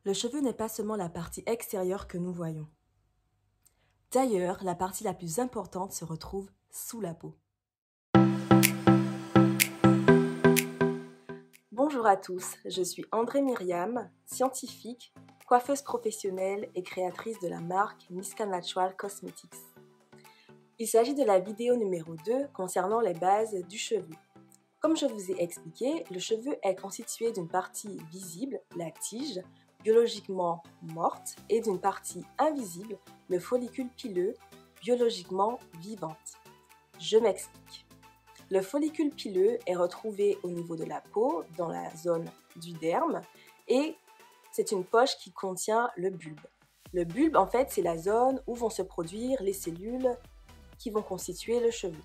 Le cheveu n'est pas seulement la partie extérieure que nous voyons. D'ailleurs, la partie la plus importante se retrouve sous la peau. Bonjour à tous, je suis André Myriam, scientifique, coiffeuse professionnelle et créatrice de la marque Niska Natural Cosmetics. Il s'agit de la vidéo numéro 2 concernant les bases du cheveu. Comme je vous ai expliqué, le cheveu est constitué d'une partie visible, la tige, biologiquement morte, et d'une partie invisible, le follicule pileux, biologiquement vivante. Je m'explique. Le follicule pileux est retrouvé au niveau de la peau, dans la zone du derme, et c'est une poche qui contient le bulbe. Le bulbe, en fait, c'est la zone où vont se produire les cellules qui vont constituer le cheveu.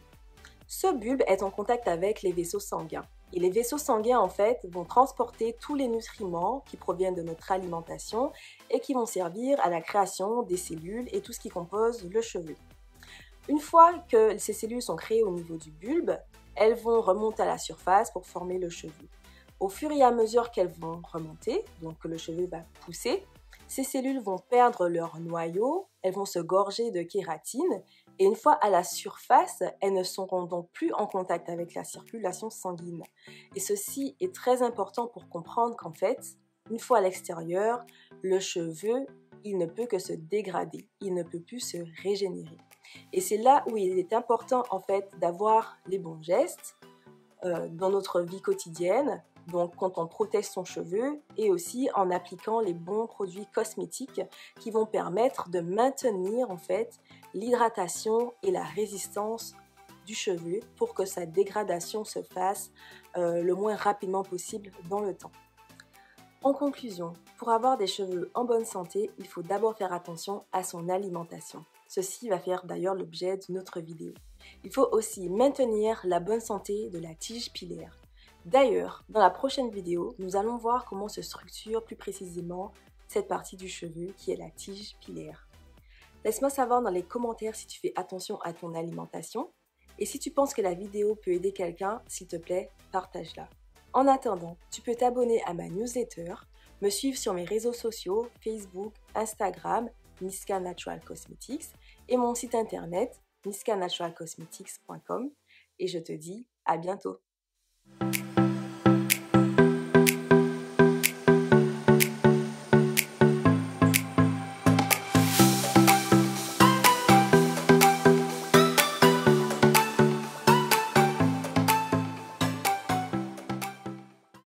Ce bulbe est en contact avec les vaisseaux sanguins. Et les vaisseaux sanguins, en fait, vont transporter tous les nutriments qui proviennent de notre alimentation et qui vont servir à la création des cellules et tout ce qui compose le cheveu. Une fois que ces cellules sont créées au niveau du bulbe, elles vont remonter à la surface pour former le cheveu. Au fur et à mesure qu'elles vont remonter, donc que le cheveu va pousser, ces cellules vont perdre leur noyau, elles vont se gorger de kératine et une fois à la surface, elles ne seront donc plus en contact avec la circulation sanguine. Et ceci est très important pour comprendre qu'en fait, une fois à l'extérieur, le cheveu, il ne peut que se dégrader, il ne peut plus se régénérer. Et c'est là où il est important en fait d'avoir les bons gestes dans notre vie quotidienne, donc quand on protège son cheveu et aussi en appliquant les bons produits cosmétiques qui vont permettre de maintenir en fait l'hydratation et la résistance du cheveu pour que sa dégradation se fasse le moins rapidement possible dans le temps. En conclusion, pour avoir des cheveux en bonne santé, il faut d'abord faire attention à son alimentation. Ceci va faire d'ailleurs l'objet d'une autre vidéo. Il faut aussi maintenir la bonne santé de la tige pilaire. D'ailleurs, dans la prochaine vidéo, nous allons voir comment se structure plus précisément cette partie du cheveu qui est la tige pilaire. Laisse-moi savoir dans les commentaires si tu fais attention à ton alimentation et si tu penses que la vidéo peut aider quelqu'un, s'il te plaît, partage-la. En attendant, tu peux t'abonner à ma newsletter, me suivre sur mes réseaux sociaux, Facebook, Instagram, Niska Natural Cosmetics et mon site internet niskanaturalcosmetics.com et je te dis à bientôt.